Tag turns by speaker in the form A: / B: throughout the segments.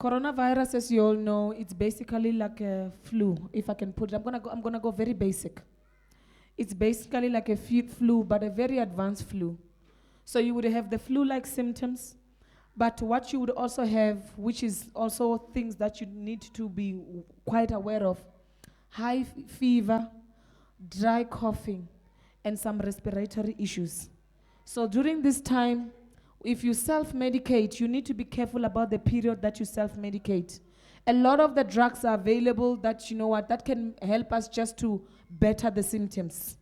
A: Coronavirus, as you all know, it's basically like a flu. If I can put it, I'm gonna go very basic. It's basically like a flu, but a very advanced flu. So you would have the flu-like symptoms, but what you would also have, which is also things that you need to be quite aware of, high fever, dry coughing, and some respiratory issues. So during this time, if you self-medicate, you need to be careful about the period that you self-medicate. A lot of the drugs are available that, you know what, that can help us just to better the symptoms,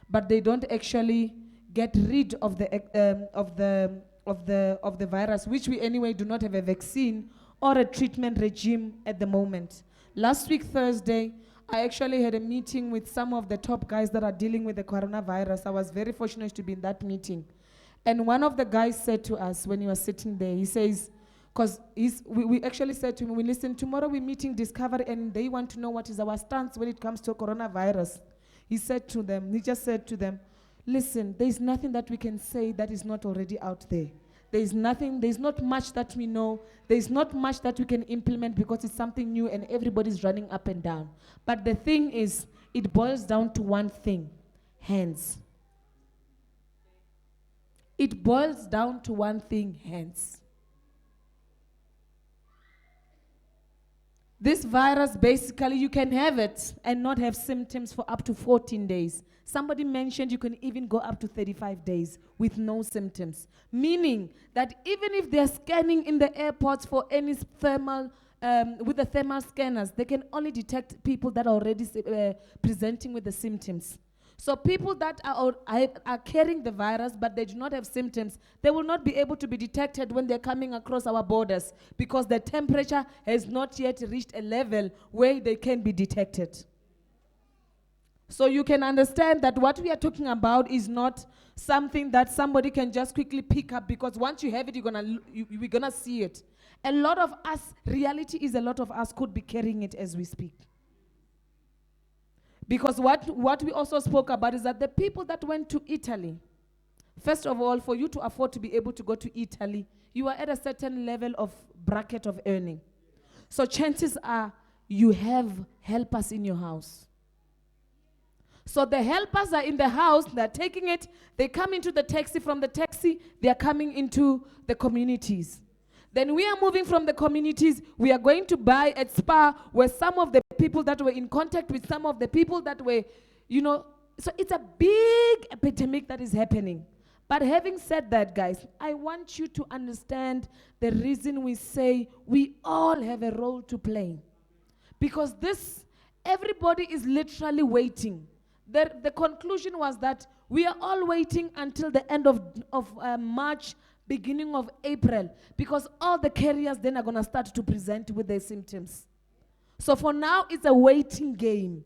A: but they don't actually get rid of the virus, which we anyway do not have a vaccine or a treatment regime at the moment. Last week, Thursday, I actually had a meeting with some of the top guys that are dealing with the coronavirus. I was very fortunate to be in that meeting. And one of the guys said to us when he was sitting there, he says, because we actually said to him, we listen, tomorrow we're meeting Discovery and they want to know what is our stance when it comes to coronavirus. He just said to them, listen, there's nothing that we can say that is not already out there. There's not much that we know. There's not much that we can implement because it's something new and everybody's running up and down. But the thing is, it boils down to one thing, hands. It boils down to one thing, hands. This virus, basically, you can have it and not have symptoms for up to 14 days. Somebody mentioned you can even go up to 35 days with no symptoms. Meaning that even if they're scanning in the airports for any thermal, with the thermal scanners, they can only detect people that are already presenting with the symptoms. So people that are carrying the virus but they do not have symptoms, they will not be able to be detected when they're coming across our borders because the temperature has not yet reached a level where they can be detected. So you can understand that what we are talking about is not something that somebody can just quickly pick up because once you have it, we're gonna see it. A lot of us, reality is a lot of us could be carrying it as we speak. Because what we also spoke about is that the people that went to Italy, first of all, for you to afford to be able to go to Italy, you are at a certain level of bracket of earning. So chances are you have helpers in your house. So the helpers are in the house, they're taking it, they come into the taxi, from the taxi, they're coming into the communities. Then we are moving from the communities, we are going to buy at Spar where some of the people that were in contact with some of the people that were, so it's a big epidemic that is happening. But having said that, guys, I want you to understand the reason we say we all have a role to play. Because everybody is literally waiting. The conclusion was that we are all waiting until the end of March, beginning of April, because all the carriers then are going to start to present with their symptoms. So for now, it's a waiting game.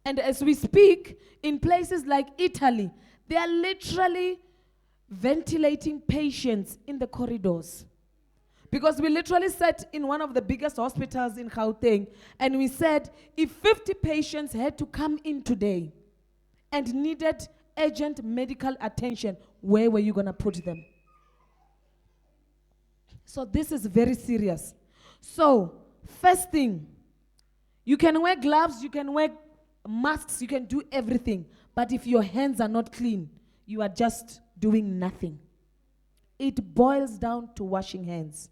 A: And as we speak, in places like Italy, they are literally ventilating patients in the corridors. Because we literally sat in one of the biggest hospitals in Gauteng, and we said, if 50 patients had to come in today and needed urgent medical attention, where were you going to put them? So this is very serious. So, first thing, you can wear gloves, you can wear masks, you can do everything. But if your hands are not clean, you are just doing nothing. It boils down to washing hands.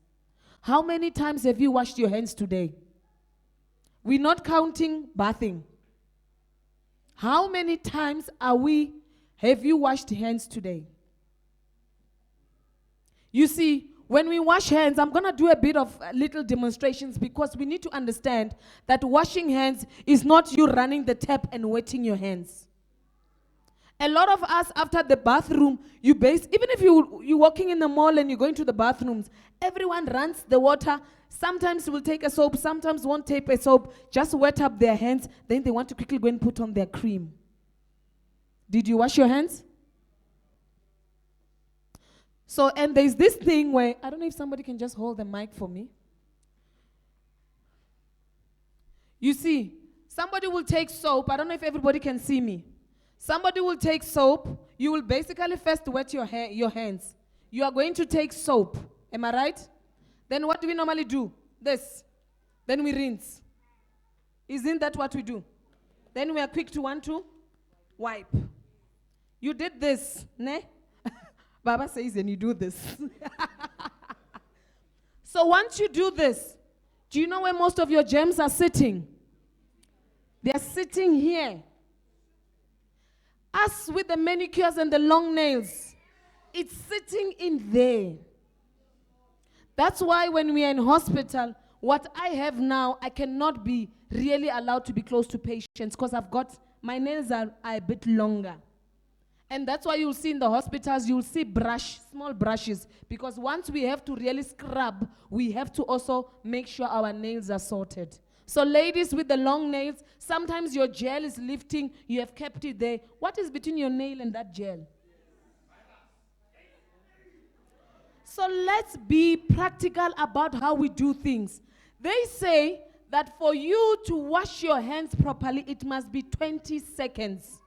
A: How many times have you washed your hands today? We're not counting bathing. How many times have you washed hands today? You see, when we wash hands, I'm going to do a bit of little demonstrations because we need to understand that washing hands is not you running the tap and wetting your hands. A lot of us, after the bathroom, even if you're walking in the mall and you're going to the bathrooms, everyone runs the water. Sometimes will take a soap, sometimes won't take a soap, just wet up their hands, then they want to quickly go and put on their cream. Did you wash your hands? So, and there's this thing where, I don't know if somebody can just hold the mic for me. You see, somebody will take soap. I don't know if everybody can see me. Somebody will take soap. You will basically first wet your hands. You are going to take soap. Am I right? Then what do we normally do? This. Then we rinse. Isn't that what we do? Then we are quick to want to wipe. You did this, ne? Baba says, and you do this. So once you do this, do you know where most of your germs are sitting? They are sitting here. Us with the manicures and the long nails, it's sitting in there. That's why when we are in hospital, what I have now, I cannot be really allowed to be close to patients because my nails are a bit longer. And that's why you'll see in the hospitals, you'll see small brushes, because once we have to really scrub, we have to also make sure our nails are sorted. So ladies with the long nails, sometimes your gel is lifting, you have kept it there. What is between your nail and that gel? So let's be practical about how we do things. They say that for you to wash your hands properly, it must be 20 seconds.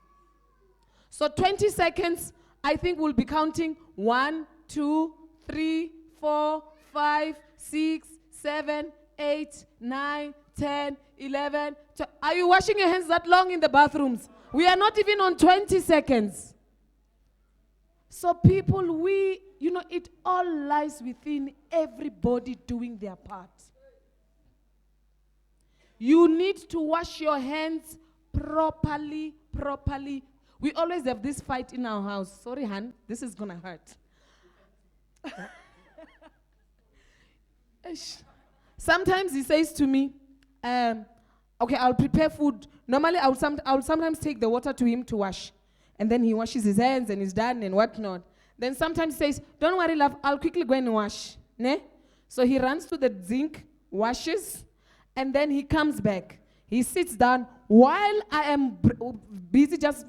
A: So 20 seconds, I think we'll be counting 1, 2, 3, 4, 5, 6, 7, 8, 9, 10, 11. Are you washing your hands that long in the bathrooms? We are not even on 20 seconds. So people, it all lies within everybody doing their part. You need to wash your hands properly. We always have this fight in our house. Sorry, Han, this is going to hurt. Sometimes he says to me, okay, I'll prepare food. Normally, I'll sometimes take the water to him to wash. And then he washes his hands and he's done and whatnot. Then sometimes he says, don't worry, love, I'll quickly go and wash. Ne? So he runs to the sink, washes, and then he comes back. He sits down while I am busy just,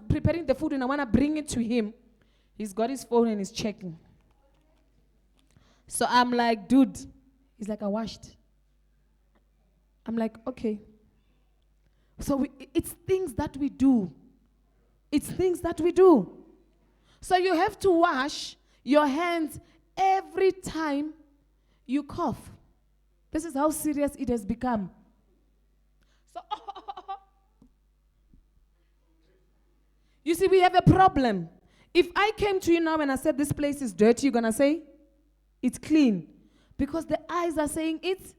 A: preparing the food and I want to bring it to him. He's got his phone and he's checking. So I'm like, dude. He's like, I washed. I'm like, okay. So it's things that we do. It's things that we do. So you have to wash your hands every time you cough. This is how serious it has become. So, you see, we have a problem. If I came to you now and I said this place is dirty, you're going to say it's clean. Because the eyes are saying it's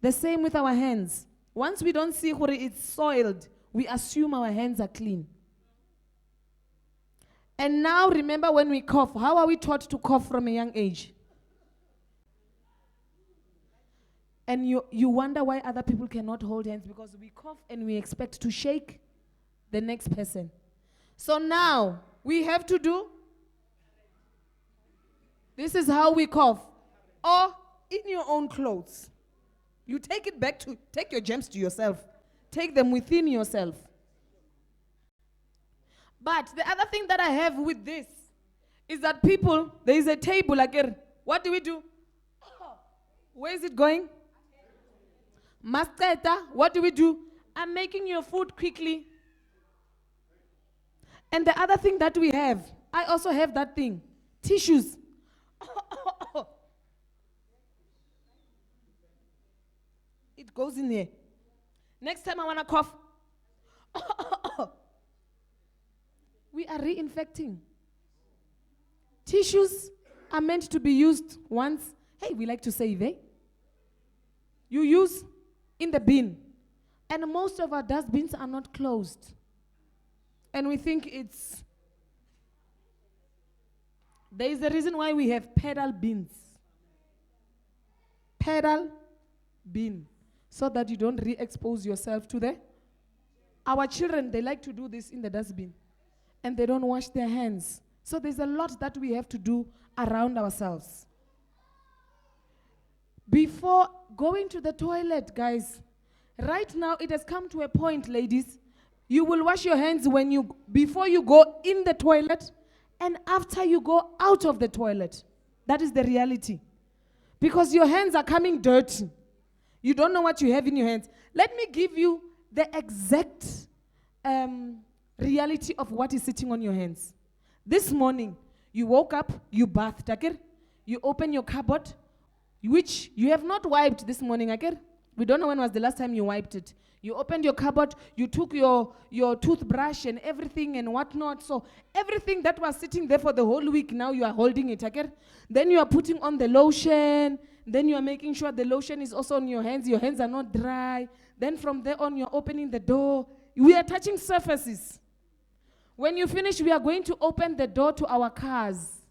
A: the same with our hands. Once we don't see where it's soiled, we assume our hands are clean. And now remember when we cough, how are we taught to cough from a young age? And you wonder why other people cannot hold hands, because we cough and we expect to shake the next person. So now we have to do, this is how we cough. Or in your own clothes. You take your germs to yourself. Take them within yourself. But the other thing that I have with this is that people, there is a table again. What do? Where is it going? Mascata, what do? I'm making your food quickly. And the other thing that we have, I also have that thing. Tissues. It goes in here. Next time I want to cough. We are reinfecting. Tissues are meant to be used once. Hey, we like to save, eh? You use in the bin. And most of our dustbins are not closed. And we think there is a reason why we have pedal bins. Pedal bin. So that you don't re-expose yourself to our children, they like to do this in the dustbin. And they don't wash their hands. So there's a lot that we have to do around ourselves. Before going to the toilet, guys, right now it has come to a point, ladies, you will wash your hands before you go in the toilet and after you go out of the toilet. That is the reality. Because your hands are coming dirty. You don't know what you have in your hands. Let me give you the exact reality of what is sitting on your hands. This morning, you woke up, you bathed, You open your cupboard, which you have not wiped this morning, again. We don't know when was the last time you wiped it. You opened your cupboard, you took your toothbrush and everything and whatnot. So everything that was sitting there for the whole week, now you are holding it again. Then you are putting on the lotion. Then you are making sure the lotion is also on your hands. Your hands are not dry. Then from there on, you're opening the door. We are touching surfaces. When you finish, we are going to open the door to our cars.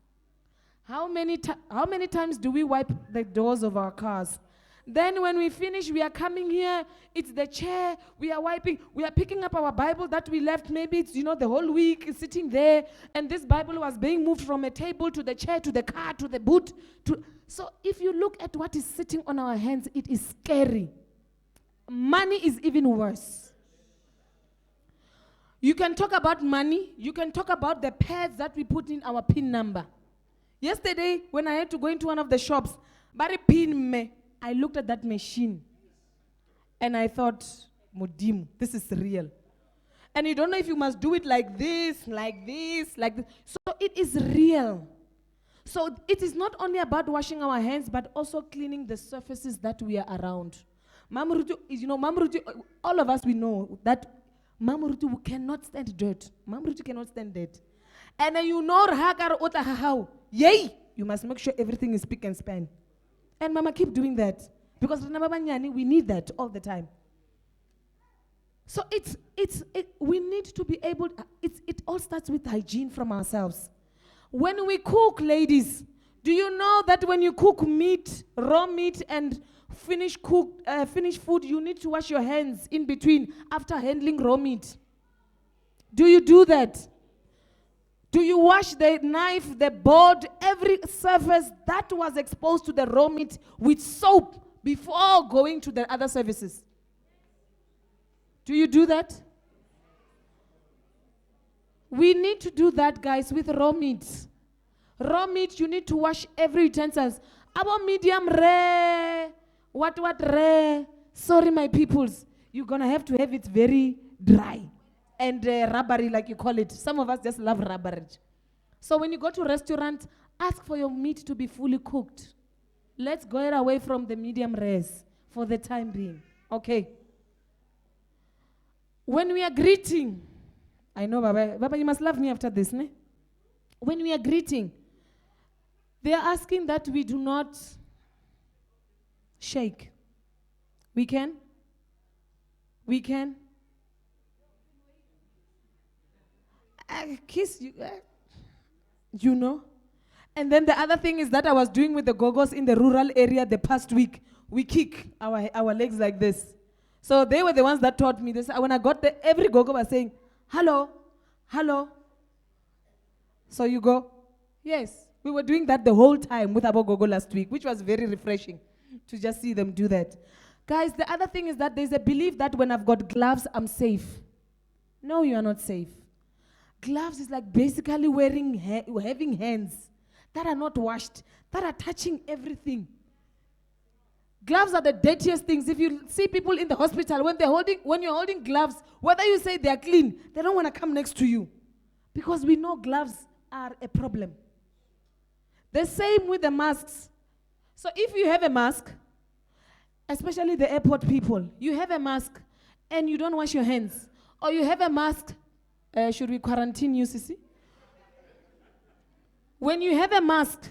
A: How many times do we wipe the doors of our cars? Then when we finish, we are coming here, it's the chair, we are wiping, we are picking up our Bible that we left, maybe it's, the whole week is sitting there, and this Bible was being moved from a table to the chair, to the car, to the boot. So if you look at what is sitting on our hands, it is scary. Money is even worse. You can talk about money, you can talk about the pads that we put in our PIN number. Yesterday, when I had to go into one of the shops, I looked at that machine and I thought, Mudimu, this is real. And you don't know if you must do it like this, like this, like this. So it is real. So it is not only about washing our hands, but also cleaning the surfaces that we are around. Mamurutu is, Mamurutu, all of us, we know that Mamurutu cannot stand dirt. Mamurutu cannot stand dirt. And you must make sure everything is spick and span. And Mama, keep doing that. Because we need that all the time. So we need to be able, it all starts with hygiene from ourselves. When we cook, ladies, do you know that when you cook meat, raw meat and finished food, you need to wash your hands in between after handling raw meat? Do you do that? Do you wash the knife, the board, every surface that was exposed to the raw meat with soap before going to the other surfaces? Do you do that? We need to do that, guys, with raw meat. Raw meat, you need to wash every utensil. About medium rare, what rare. Sorry, my peoples. You're going to have it very dry. And rubbery, like you call it. Some of us just love rubbery. So when you go to a restaurant, ask for your meat to be fully cooked. Let's go away from the medium rares for the time being. Okay. When we are greeting, I know, Baba, you must love me after this, ne? When we are greeting, they are asking that we do not shake. We can? We can? I kiss you, And then the other thing is that I was doing with the gogos in the rural area the past week. We kick our legs like this. So they were the ones that taught me this. When I got there, every gogo was saying, hello, hello. So you go, yes. We were doing that the whole time with our gogo last week, which was very refreshing to just see them do that. Guys, the other thing is that there's a belief that when I've got gloves, I'm safe. No, you are not safe. Gloves is like basically having hands that are not washed, that are touching everything. Gloves are the dirtiest things. If you see people in the hospital, when you're holding gloves, whether you say they're clean, they don't want to come next to you. Because we know gloves are a problem. The same with the masks. So if you have a mask, especially the airport people, you have a mask and you don't wash your hands, or you have a mask, should we quarantine you, Sisi? When you have a mask,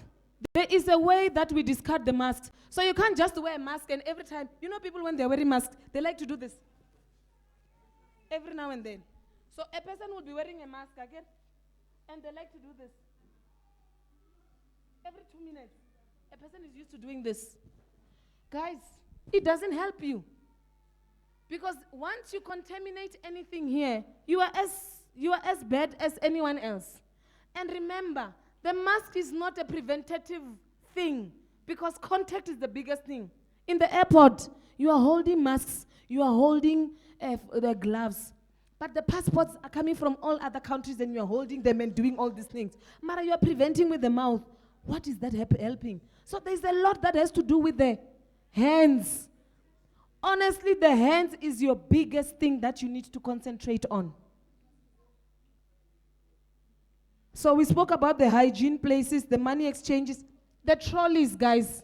A: there is a way that we discard the mask. So you can't just wear a mask and every time, people when they're wearing masks, they like to do this. Every now and then. So a person will be wearing a mask again, and they like to do this. Every 2 minutes, a person is used to doing this. Guys, it doesn't help you. Because once you contaminate anything here, you are as bad as anyone else. And remember, the mask is not a preventative thing because contact is the biggest thing. In the airport, you are holding masks, you are holding the gloves. But the passports are coming from all other countries and you are holding them and doing all these things. Mara, you are preventing with the mouth. What is that helping? So there's a lot that has to do with the hands. Honestly, the hands is your biggest thing that you need to concentrate on. So we spoke about the hygiene places, the money exchanges. The trolleys, guys.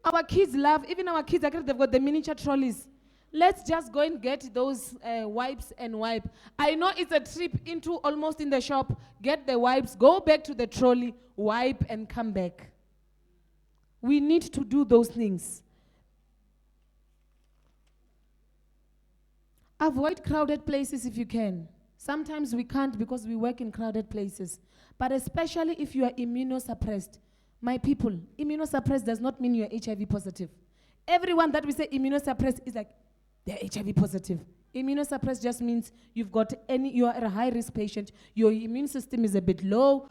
A: Our kids love, even our kids, they've got the miniature trolleys. Let's just go and get those wipes and wipe. I know it's a trip into almost in the shop. Get the wipes, go back to the trolley, wipe and come back. We need to do those things. Avoid crowded places if you can. Sometimes we can't because we work in crowded places. But especially if you are immunosuppressed. My people, immunosuppressed does not mean you're HIV positive. Everyone that we say immunosuppressed is like, they're HIV positive. Immunosuppressed just means you are a high-risk patient. Your immune system is a bit low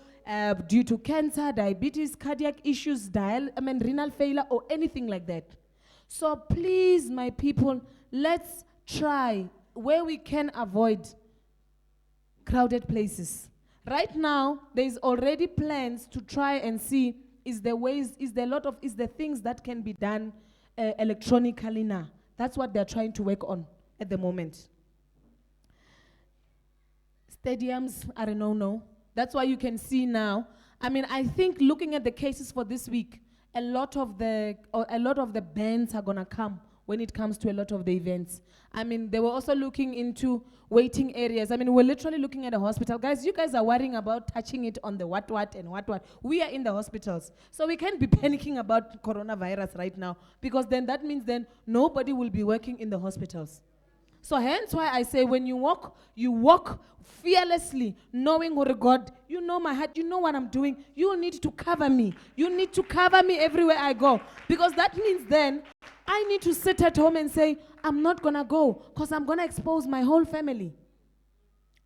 A: due to cancer, diabetes, cardiac issues, renal failure, or anything like that. So please, my people, let's try where we can avoid crowded places. Right now, there's already plans to try and see is the things that can be done electronically now. That's what they're trying to work on at the moment. Stadiums are a no-no. That's why you can see now. I think looking at the cases for this week, a lot of the bans are gonna come when it comes to a lot of the events. They were also looking into waiting areas. We're literally looking at a hospital. Guys, you guys are worrying about touching it on the what. We are in the hospitals. So we can't be panicking about coronavirus right now because then that means then nobody will be working in the hospitals. So hence why I say when you walk fearlessly, knowing, oh God, you know my heart, you know what I'm doing. You need to cover me. You need to cover me everywhere I go. Because that means then I need to sit at home and say, I'm not going to go because I'm going to expose my whole family.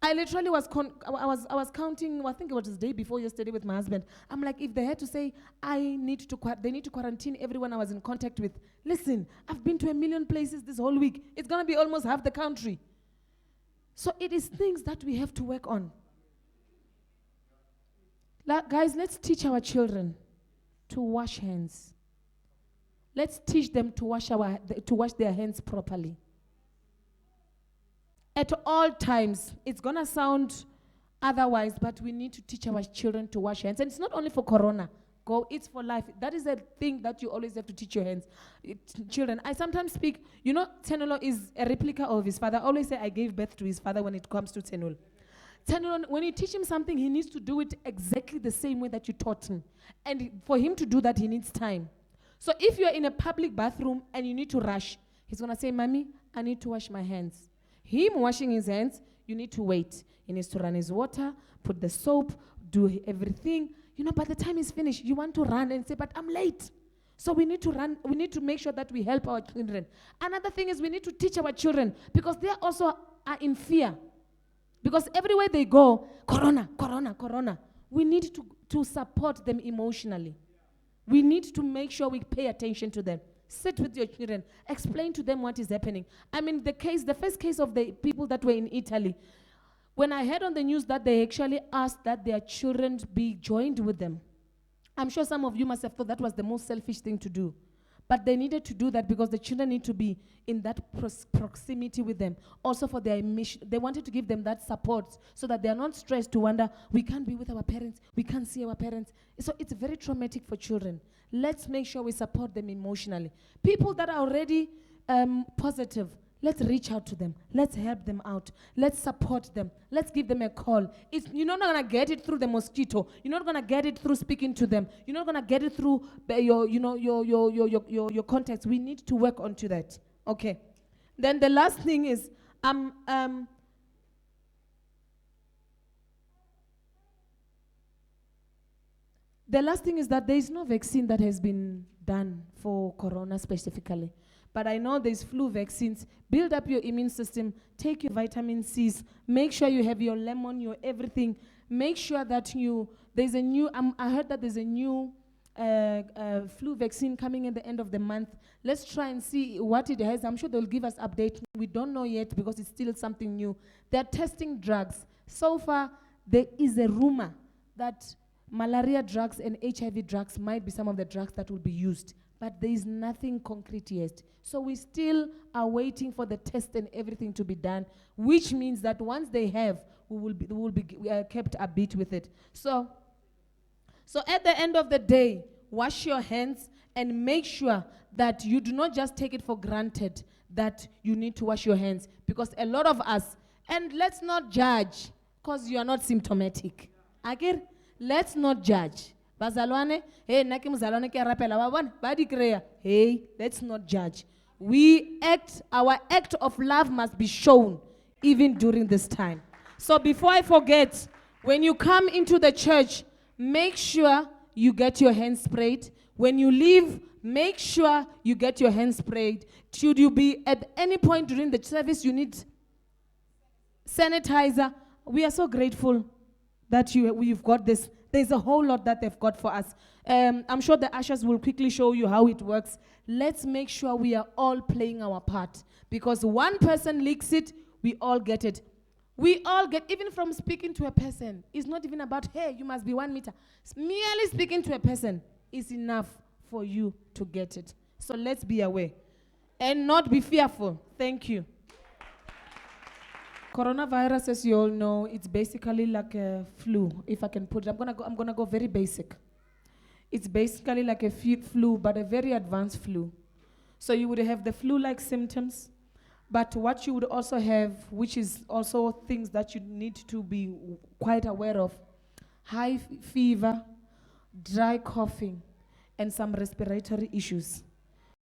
A: I literally was counting, I think it was the day before yesterday with my husband. I'm like, if they had to say, they need to quarantine everyone I was in contact with. Listen, I've been to 1 million places this whole week. It's going to be almost half the country. So it is things that we have to work on. Guys, let's teach our children to wash hands. Let's teach them to wash their hands properly. At all times, it's going to sound otherwise, but we need to teach our children to wash hands. And it's not only for corona. It's for life. That is a thing that you always have to teach your children. I sometimes speak, Tenolo is a replica of his father. I always say I gave birth to his father when it comes to Tenolo. Tenolo, when you teach him something, he needs to do it exactly the same way that you taught him. And for him to do that, he needs time. So if you're in a public bathroom and you need to rush, he's going to say, Mommy, I need to wash my hands. Him washing his hands, you need to wait. He needs to run his water, put the soap, do everything. By the time he's finished, you want to run and say, but I'm late. So we need to run. We need to make sure that we help our children. Another thing is we need to teach our children because they also are in fear. Because everywhere they go, corona, corona, corona. We need to support them emotionally. We need to make sure we pay attention to them. Sit with your children. Explain to them what is happening. The first case of the people that were in Italy, when I heard on the news that they actually asked that their children be joined with them, I'm sure some of you must have thought that was the most selfish thing to do. But they needed to do that because the children need to be in that proximity with them. Also for their mission, they wanted to give them that support so that they are not stressed to wonder, we can't be with our parents, we can't see our parents. So it's very traumatic for children. Let's make sure we support them emotionally. People that are already positive, let's reach out to them. Let's help them out. Let's support them. Let's give them a call. You're not going to get it through the mosquito. You're not going to get it through speaking to them. You're not going to get it through your contacts. We need to work onto that. Okay. Then the last thing is that there is no vaccine that has been done for corona specifically. But I know there's flu vaccines. Build up your immune system. Take your vitamin C's. Make sure you have your lemon, your everything. Make sure that there's a new, I heard that there's a new flu vaccine coming at the end of the month. Let's try and see what it has. I'm sure they'll give us update. We don't know yet because it's still something new. They're testing drugs. So far, there is a rumor that malaria drugs and HIV drugs might be some of the drugs that will be used. But there is nothing concrete yet. So we still are waiting for the test and everything to be done, which means that once they have, we will be kept a bit with it. So at the end of the day, wash your hands and make sure that you do not just take it for granted that you need to wash your hands. Because a lot of us, and let's not judge because you are not symptomatic. Agir, let's not judge. Bazalwane, hey, naki mzalwane ke rapela wabon, badi kreya. Hey, let's not judge. Our act of love must be shown even during this time. So before I forget, when you come into the church, make sure you get your hands sprayed. When you leave, make sure you get your hands sprayed. Should you be at any point during the service, you need sanitizer. We are so grateful that you've got this. There's a whole lot that they've got for us. I'm sure the ushers will quickly show you how it works. Let's make sure we are all playing our part. Because one person leaks it, we all get it. We all get, even from speaking to a person, it's not even about, hey, you must be 1 meter. Merely speaking to a person is enough for you to get it. So let's be aware and not be fearful. Thank you. Coronavirus, as you all know, it's basically like a flu, if I can put it. I'm gonna go very basic. It's basically like a flu, but a very advanced flu. So you would have the flu-like symptoms, but what you would also have, which is also things that you need to be quite aware of, high fever, dry coughing, and some respiratory issues.